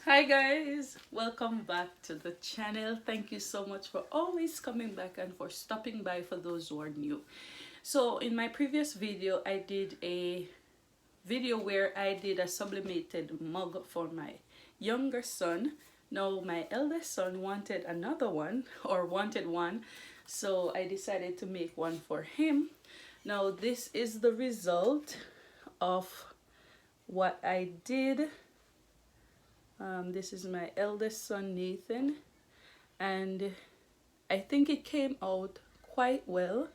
Hi guys, welcome back to the channel. Thank you so much for always coming back and for stopping by for those who are new. So in my previous video I did a video where I did a sublimated mug for my younger son. Now my eldest son wanted another one or wanted one, so I decided to make one for him. Now this is the result of what I did. This is my eldest son Nathan, and I think it came out quite well.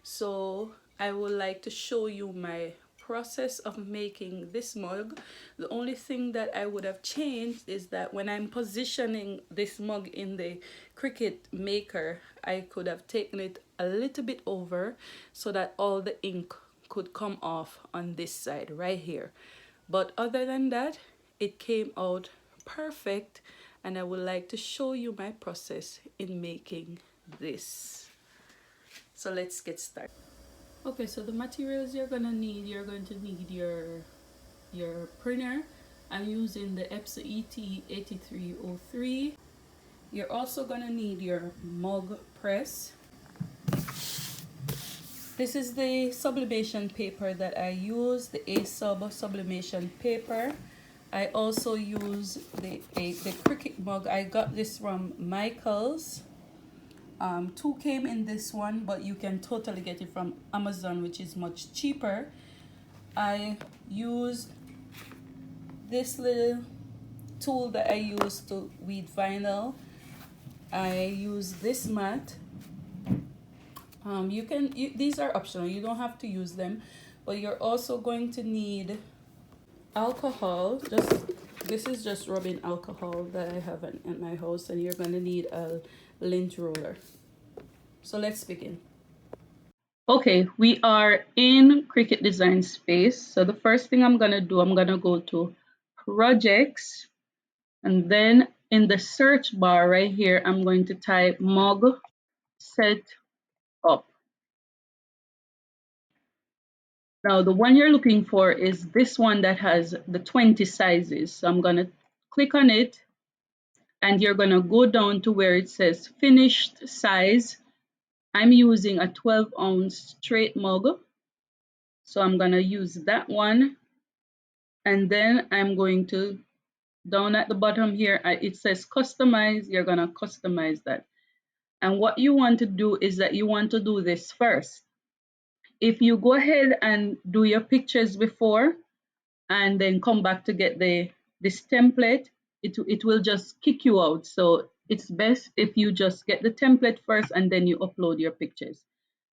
So I would like to show you my process of making this mug. The only thing that I would have changed is that when I'm positioning this mug in the Cricut maker, I could have taken it a little bit over so that all the ink could come off on this side right here. But other than that, it came out perfect, and I would like to show you my process in making this. So let's get started. Okay, so the materials you're going to need your printer. I'm using the Epson ET8303. You're also gonna need your mug press. This is the sublimation paper that I use, the A-Sub sublimation paper. I also use the Cricut mug. I got this from Michael's. Two came in this one, but you can totally get it from Amazon, which is much cheaper. I used this little tool that I use to weed vinyl. I use this mat. These are optional, you don't have to use them, but you're also going to need alcohol. This is just rubbing alcohol that I have in my house, and you're going to need a lint roller. So let's begin. Okay, we are in Cricut Design Space. So the first thing I'm going to do, I'm going to go to Projects, and then in the search bar right here, I'm going to type Mug Set Up. Now the one you're looking for is this one that has the 20 sizes. So I'm going to click on it, and you're going to go down to where it says finished size. I'm using a 12-ounce straight mug, so I'm going to use that one. And then I'm going to, down at the bottom here, it says customize. You're going to customize that. And what you want to do is that you want to do this first. If you go ahead and do your pictures before and then come back to get this template, it will just kick you out. So it's best if you just get the template first and then you upload your pictures.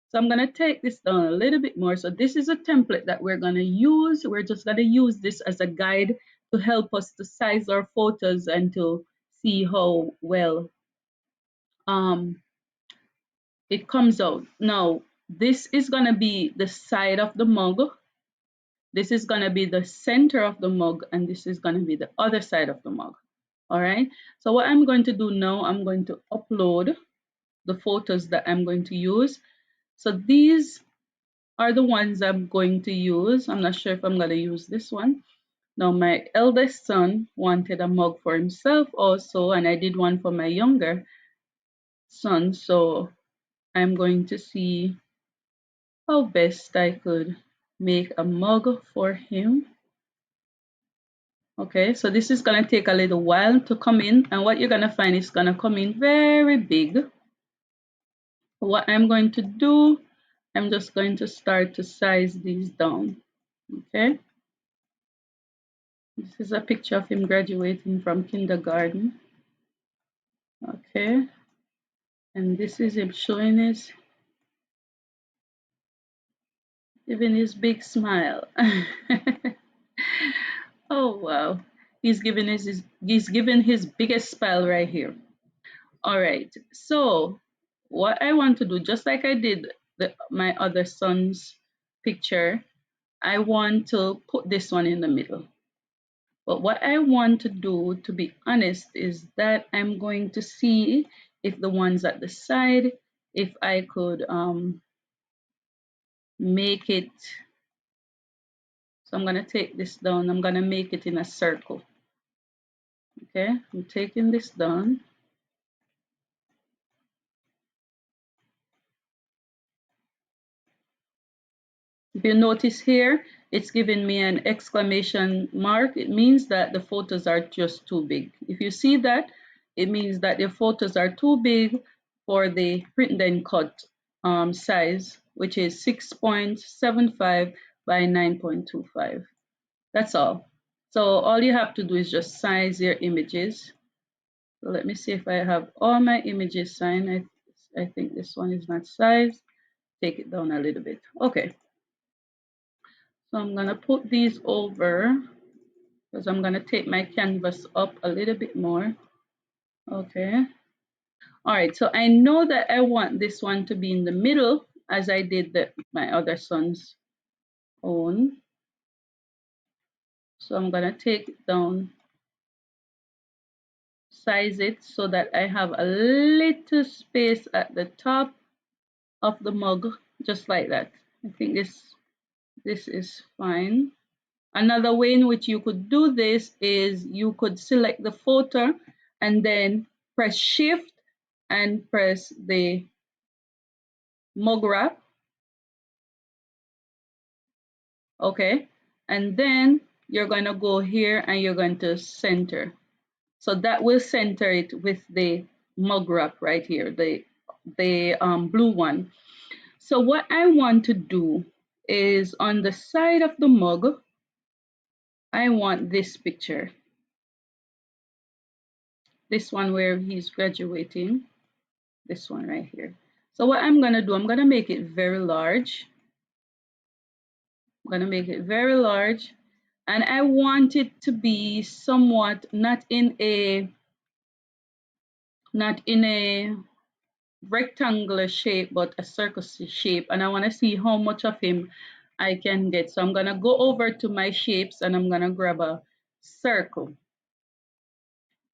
So I'm going to take this down a little bit more. So this is a template that we're going to use. We're just going to use this as a guide to help us to size our photos and to see how well it comes out. Now, this is going to be the side of the mug. This is going to be the center of the mug, and this is going to be the other side of the mug. All right. So what I'm going to do now, I'm going to upload the photos that I'm going to use. So these are the ones I'm going to use. I'm not sure if I'm going to use this one. Now, my eldest son wanted a mug for himself also, and I did one for my younger son. So I'm going to see how best I could make a mug for him. Okay, so this is going to take a little while to come in, and what you're going to find is going to come in very big. What I'm going to do, I'm just going to start to size these down. Okay, this is a picture of him graduating from kindergarten. Okay, and this is him showing even his big smile. Oh wow, he's giving his biggest smile right here. All right, so what I want to do, just like I did my other son's picture, I want to put this one in the middle. But what I want to do, to be honest, is that I'm going to see if the ones at the side, if I could make it. So I'm going to take this down. I'm going to make it in a circle. Okay, I'm taking this down. If you notice here, it's giving me an exclamation mark. It means that the photos are just too big. If you see that, it means that the photos are too big for the print and cut size, which is 6.75 by 9.25. That's all. So all you have to do is just size your images. So let me see if I have all my images signed. I think this one is not sized. Take it down a little bit. Okay. So I'm gonna put these over because I'm gonna take my canvas up a little bit more. Okay. All right, so I know that I want this one to be in the middle as I did my other son's own. So I'm gonna take it down, size it so that I have a little space at the top of the mug, just like that. I think this is fine. Another way in which you could do this is you could select the photo and then press shift and press the mug wrap. Okay. And then you're going to go here and you're going to center. So that will center it with the mug wrap right here, the blue one. So what I want to do is on the side of the mug, I want this picture. This one where he's graduating. This one right here. So what I'm gonna do, I'm gonna make it very large. I'm gonna make it very large, and I want it to be somewhat not in a rectangular shape, but a circle shape. And I want to see how much of him I can get. So I'm gonna go over to my shapes and I'm gonna grab a circle.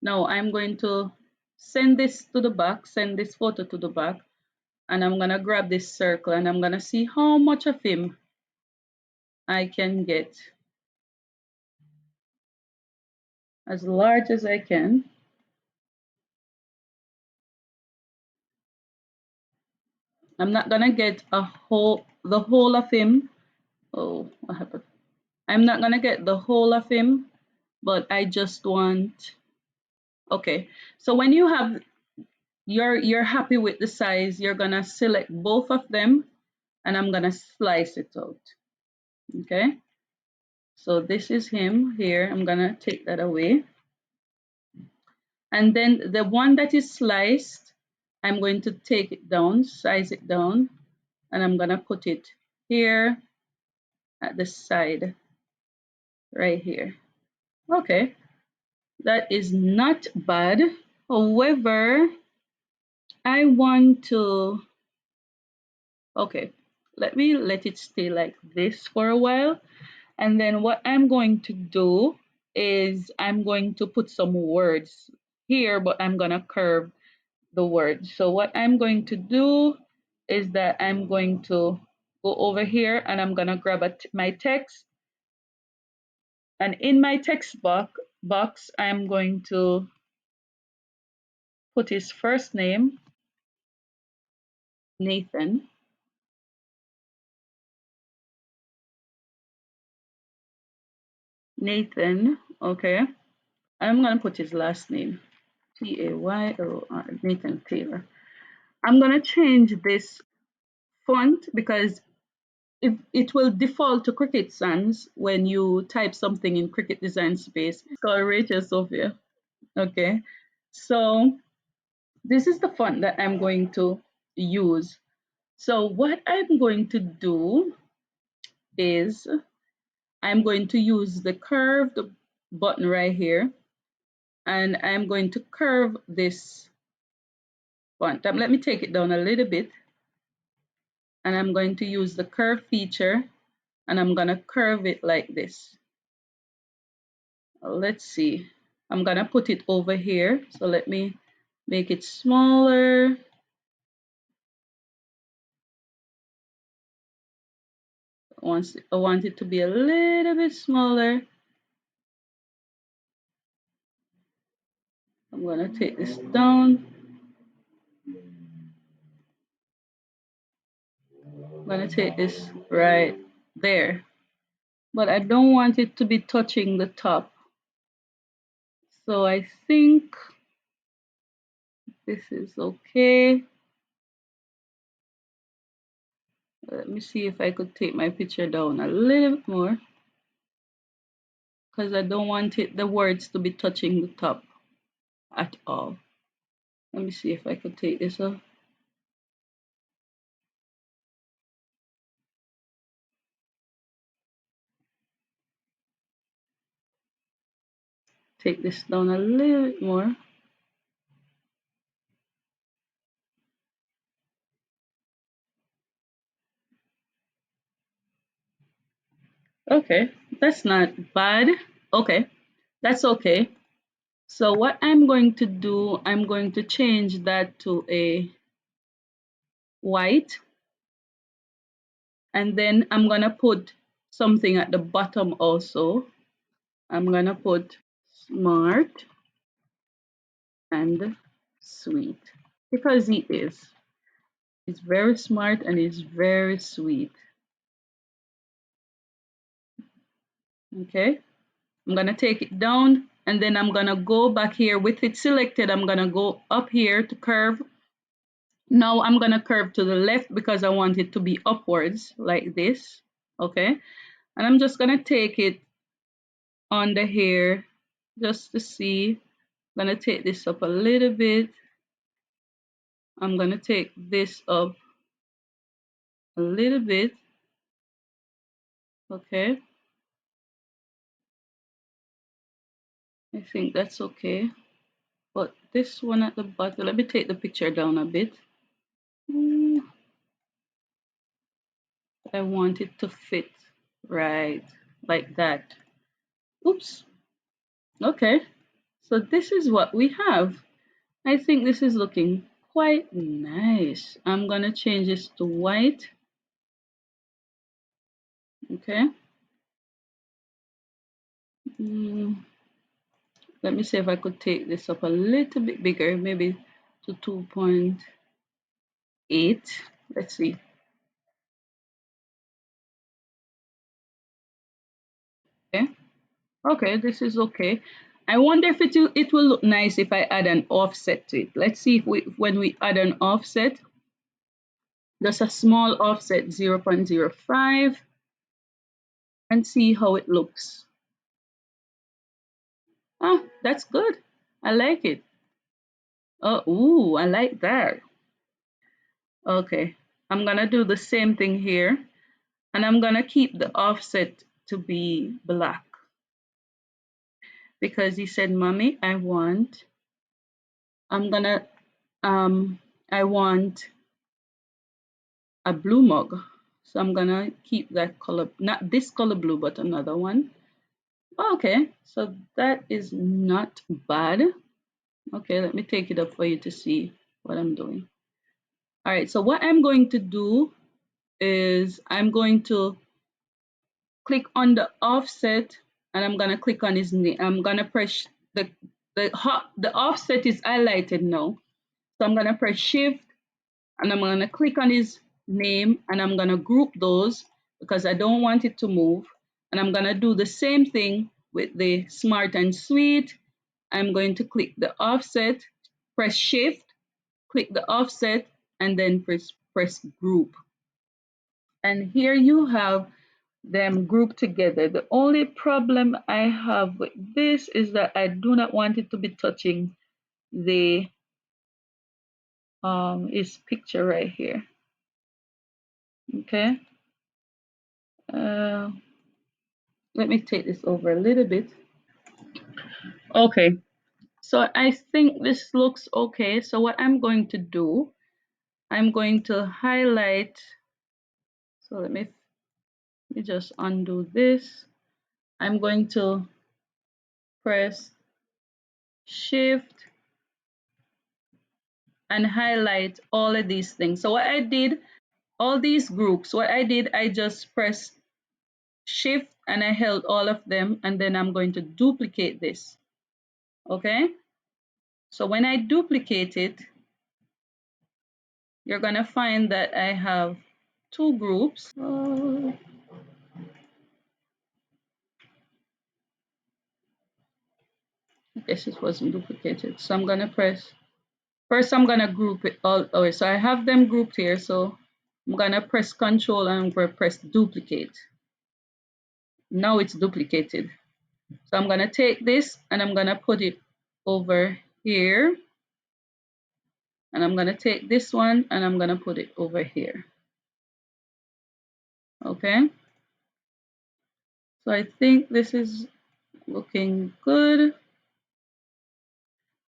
Now I'm going to send this to the back, send this photo to the back, and I'm gonna grab this circle and I'm gonna see how much of him I can get, as large as I can. I'm not gonna get the whole of him. Oh, what happened? I'm not gonna get the whole of him, but I just want, okay. So when you have, you're happy with the size, you're gonna select both of them and I'm gonna slice it out. Okay. So this is him here. I'm gonna take that away. And then the one that is sliced, I'm going to take it down, size it down, and I'm gonna put it here at the side, right here. Okay, that is not bad. However, I want to, okay, let me let it stay like this for a while. And then what I'm going to do is I'm going to put some words here, but I'm gonna curve the word. So what I'm going to do is that I'm going to go over here and I'm gonna grab my text, and in my text box I'm going to put his first name, Nathan. Nathan, okay. I'm gonna put his last name, Taylor, Nathan Taylor. I'm gonna change this font because it will default to Cricut Sans when you type something in Cricut Design Space. It's called Rachel Sophia. Okay, so this is the font that I'm going to use. So what I'm going to do is I'm going to use the curved button right here, and I'm going to curve this font. Let me take it down a little bit, and I'm going to use the curve feature, and I'm gonna curve it like this. Let's see. I'm gonna put it over here. So let me make it smaller. I want it to be a little bit smaller. I'm gonna take this down. I'm gonna take this right there. But I don't want it to be touching the top. So I think this is okay. Let me see if I could take my picture down a little bit more because I don't want the words to be touching the top at all. Let me see if I could take this off. Take this down a little bit more. Okay, that's not bad. Okay, that's okay. So what I'm going to do, I'm going to change that to a white, and then I'm gonna put something at the bottom also. I'm gonna put smart and sweet because he is. He's very smart and he's very sweet. Okay, I'm gonna take it down and then I'm gonna go back here with it selected. I'm gonna go up here to curve. Now I'm gonna curve to the left because I want it to be upwards like this. Okay, and I'm just gonna take it on the hair just to see. I'm gonna take this up a little bit. I'm gonna take this up a little bit. Okay, I think that's okay. But this one at the bottom, let me take the picture down a bit. Mm, I want it to fit right like that. Oops. Okay, so this is what we have. I think this is looking quite nice. I'm gonna change this to white. Okay. Mm, let me see if I could take this up a little bit bigger, maybe to 2.8. Let's see. Okay. Okay, this is okay. I wonder if it will look nice if I add an offset to it. Let's see if when we add an offset, just a small offset 0.05 and see how it looks. Ah, that's good. I like it. Oh, ooh, I like that. Okay, I'm gonna do the same thing here and I'm gonna keep the offset to be black because he said, Mommy, I'm gonna, I want a blue mug. So I'm gonna keep that color, not this color blue, but another one. Okay, so that is not bad. Okay, let me take it up for you to see what I'm doing. All right, so what I'm going to do is I'm going to click on the offset and I'm gonna click on his name. I'm gonna press the offset is highlighted now. So I'm gonna press shift and I'm gonna click on his name and I'm gonna group those because I don't want it to move. And I'm gonna do the same thing with the smart and sweet. I'm going to click the offset, press shift, click the offset, and then press group. And here you have them grouped together. The only problem I have with this is that I do not want it to be touching the his picture right here. Okay. Uh, let me take this over a little bit. Okay. So I think this looks okay. So what I'm going to do, I'm going to highlight. So let me just undo this. I'm going to press shift and highlight all of these things. So what I did, all these groups, what I did, I just pressed shift and I held all of them and then I'm going to duplicate this. Okay. So when I duplicate it, you're gonna find that I have two groups. I guess it wasn't duplicated. So I'm gonna press, first I'm gonna group it all. Oh, so I have them grouped here. So I'm gonna press Control and I'm gonna press duplicate. Now it's duplicated. So I'm gonna take this and I'm gonna put it over here. And I'm gonna take this one and I'm gonna put it over here. Okay. So I think this is looking good.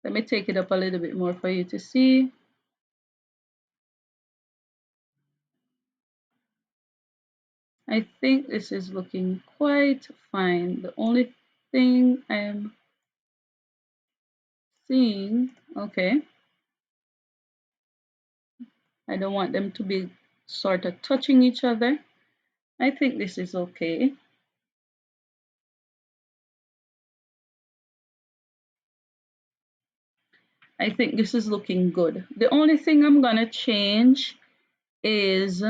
Let me take it up a little bit more for you to see. I think this is looking quite fine. The only thing I'm seeing, okay, I don't want them to be sort of touching each other. I think this is okay. I think this is looking good. The only thing I'm gonna change is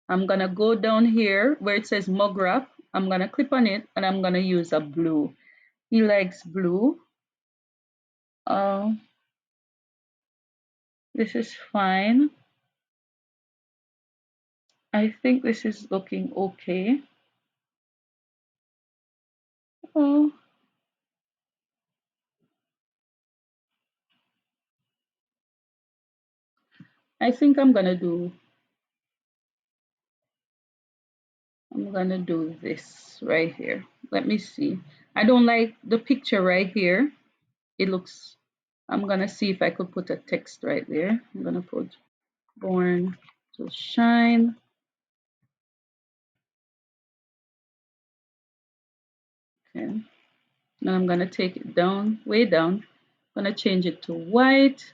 I'm gonna go down here where it says mug wrap. I'm gonna click on it and I'm gonna use a blue. He likes blue. Uh, this is fine. I think this is looking okay. Oh, I think I'm gonna do this right here. Let me see. I don't like the picture right here. It looks, I'm gonna see if I could put a text right there. I'm gonna put born to shine. Okay. Now I'm gonna take it down, way down. I'm gonna change it to white.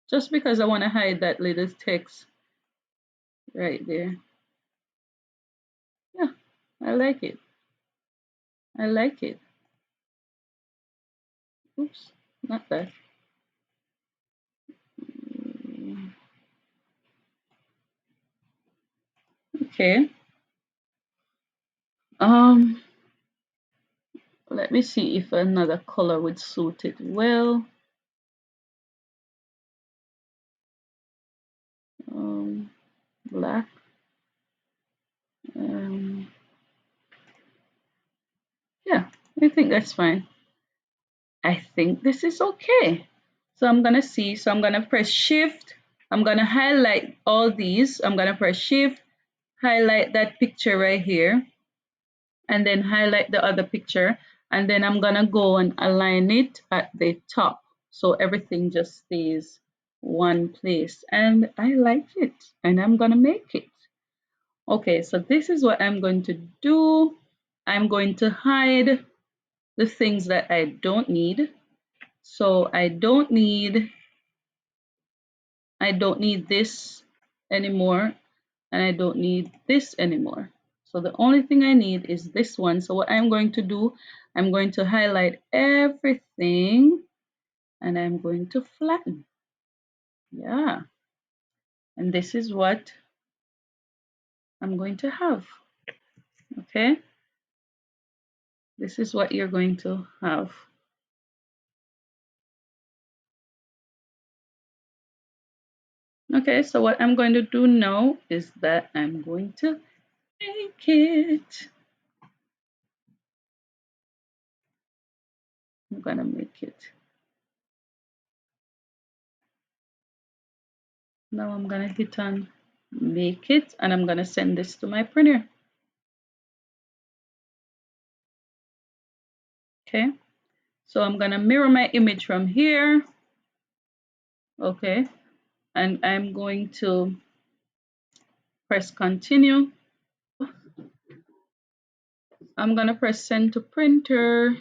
Just because I want to hide that little text right there. Yeah, I like it. I like it. Oops, not that. Okay. Um, let me see if another color would suit it well. Black. Um, yeah, I think that's fine. I think this is okay. So I'm gonna see. So I'm gonna press Shift. I'm gonna highlight all these. I'm gonna press Shift, highlight that picture right here, and then highlight the other picture. And then I'm gonna go and align it at the top. So everything just stays one place. And I like it. And I'm gonna make it. Okay, so this is what I'm going to do. I'm going to hide the things that I don't need. So I don't need this anymore, and I don't need this anymore. So the only thing I need is this one. So what I'm going to do, I'm going to highlight everything and I'm going to flatten. Yeah. And this is what I'm going to have. Okay. This is what you're going to have. Okay, so what I'm going to do now is that I'm going to make it. I'm gonna make it. Now I'm gonna hit on make it and I'm gonna send this to my printer. Okay, so I'm gonna mirror my image from here. Okay, and I'm going to press continue. I'm gonna press send to printer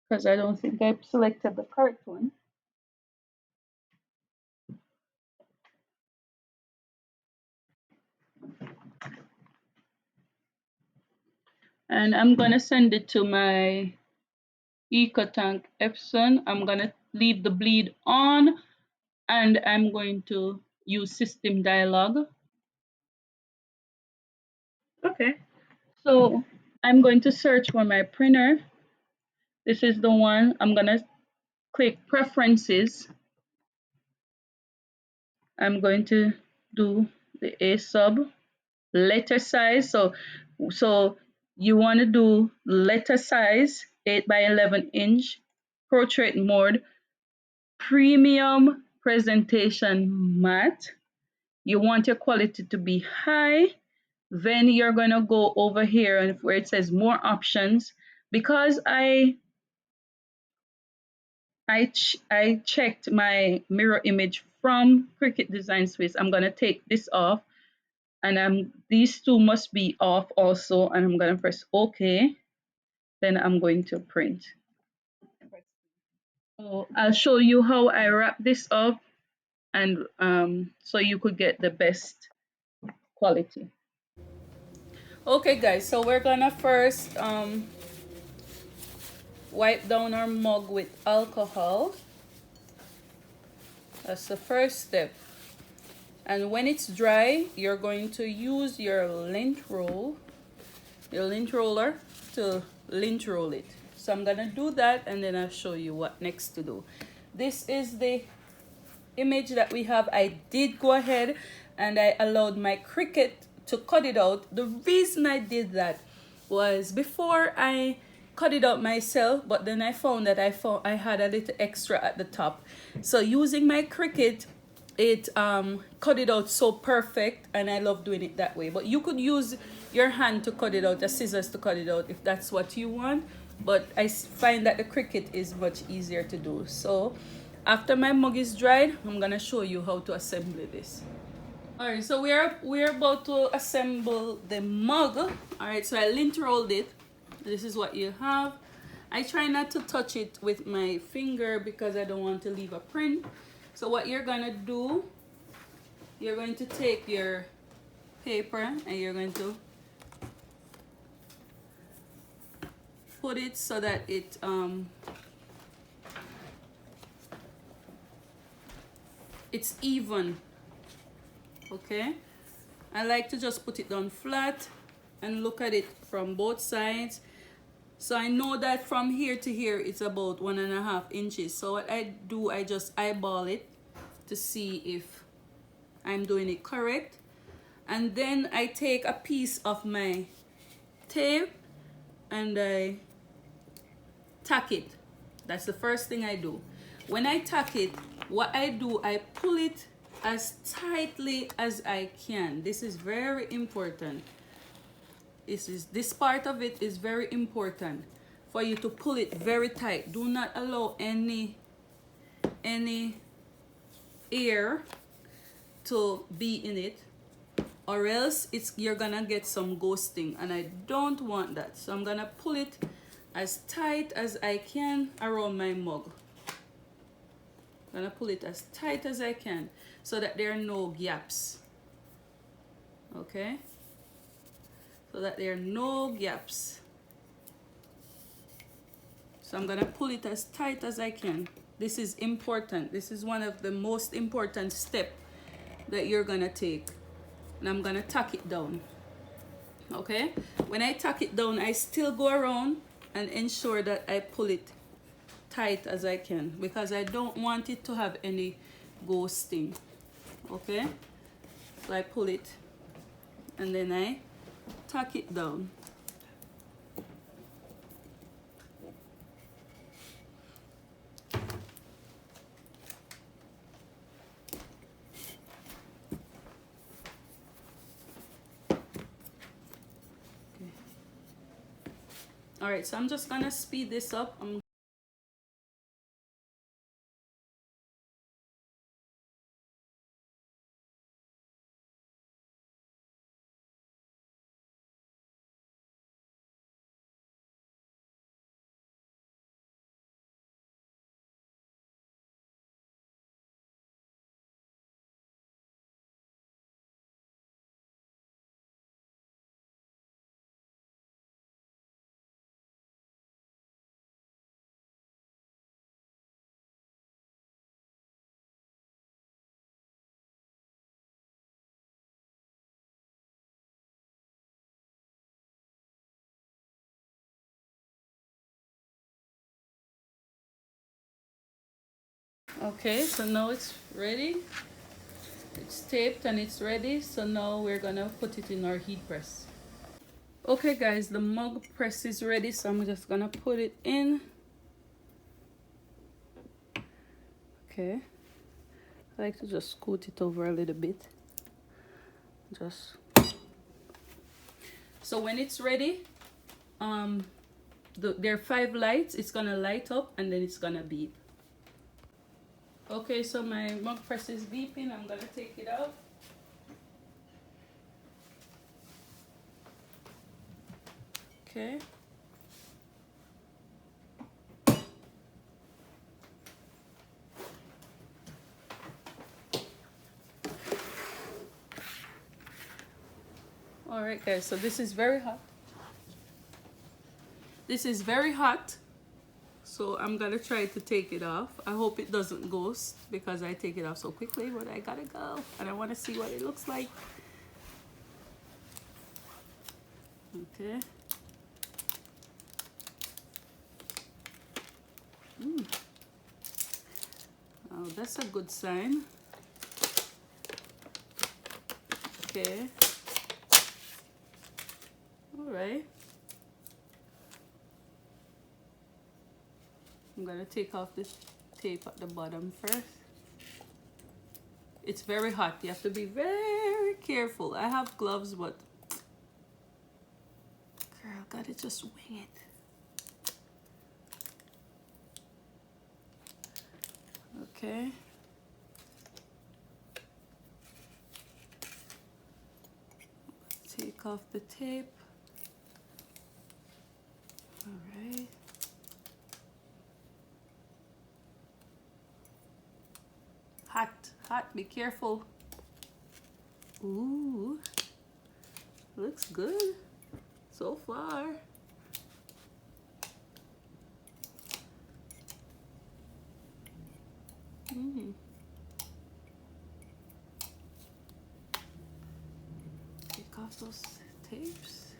because I don't think I've selected the correct one. And I'm gonna send it to my EcoTank Epson. I'm gonna leave the bleed on, and I'm going to use system dialog. Okay, so I'm going to search for my printer. This is the one. I'm gonna click preferences. I'm going to do the A sub letter size. So you want to do letter size 8 by 11 inch, portrait mode, premium presentation matte. You want your quality to be high. Then you're going to go over here and where it says more options. Because I checked my mirror image from Cricut Design Space, I'm going to take this off, and these two must be off also, and I'm going to press OK. Then I'm going to print. So I'll show you how I wrap this up, and so you could get the best quality. Okay guys, so we're gonna first wipe down our mug with alcohol. That's the first step. And when it's dry, you're going to use your lint roller to lint roll it. So I'm gonna do that, and then I'll show you what next to do. This is the image that we have. I did go ahead and I allowed my Cricut to cut it out. The reason I did that was before I cut it out myself, but then I found that I had a little extra at the top. So using my Cricut, it cut it out so perfect, and I love doing it that way. But you could use your hand to cut it out, the scissors to cut it out if that's what you want. But I find that the Cricut is much easier to do. So after my mug is dried, I'm gonna show you how to assemble this. All right, so we're about to assemble the mug. All right, so I lint rolled it. This is what you have. I try not to touch it with my finger because I don't want to leave a print. So what you're gonna do, you're going to take your paper and you're going to put it so that it's even. Okay, I like to just put it down flat and look at it from both sides. So I know that from here to here it's about 1.5 inches. So what I do, I just eyeball it to see if I'm doing it correct. And then I take a piece of my tape and I tack it. That's the first thing I do. When I tack it, what I do, I pull it as tightly as I can. This is very important. This part of it is very important for you to pull it very tight. Do not allow any air to be in it, or else you're gonna get some ghosting, and I don't want that. So I'm gonna pull it as tight as I can around my mug. I'm gonna pull it as tight as I can so that there are no gaps. Okay, so that there are no gaps. So I'm gonna pull it as tight as I can. This is important. This is one of the most important steps that you're gonna take. And I'm gonna tack it down. Okay, when I tack it down, I still go around and ensure that I pull it tight as I can because I don't want it to have any ghosting. Okay, so I pull it and then I tack it down. Okay. All right, so I'm just gonna speed this up. Okay, so now it's ready. It's taped and it's ready. So now we're gonna put it in our heat press. Okay guys, the mug press is ready, so I'm just gonna put it in. Okay, I like to just scoot it over a little bit. Just so when it's ready, there are 5 lights. It's gonna light up and then it's gonna beep. Okay, so my mug press is beeping. I'm gonna take it out. Okay. Alright guys, so this is very hot. This is very hot. So I'm gonna try to take it off. I hope it doesn't ghost because I take it off so quickly, but I gotta go and I wanna see what it looks like. Okay. Oh, that's a good sign. Okay. All right. I'm gonna take off this tape at the bottom first. It's very hot. You have to be very careful. I have gloves, but girl, gotta just wing it. Okay. Take off the tape. All right. Hot, hot, be careful. Ooh, looks good so far. Take off those tapes.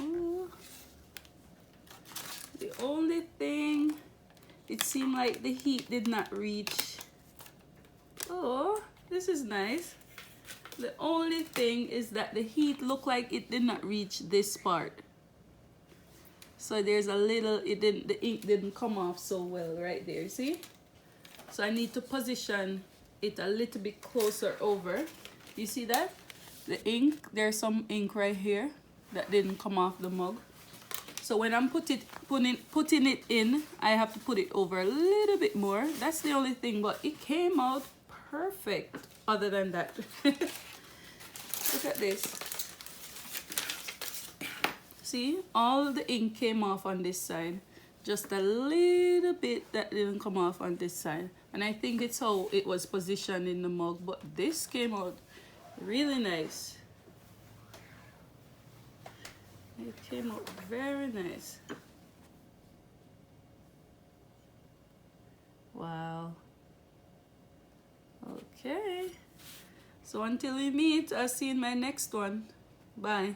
Ooh. The only thing, it seemed like the heat did not reach. Oh, this is nice. The only thing is that the heat looked like it did not reach this part. So there's a little, the ink didn't come off so well right there, see? So I need to position it a little bit closer over. You see that? The ink, there's some ink right here that didn't come off the mug. So when I'm putting it in, I have to put it over a little bit more. That's the only thing, but it came out perfect other than that. Look at this. See, all the ink came off on this side. Just a little bit that didn't come off on this side. And I think it's how it was positioned in the mug, but this came out really nice. It came out very nice. Wow. Okay. So until we meet, I'll see you in my next one. Bye.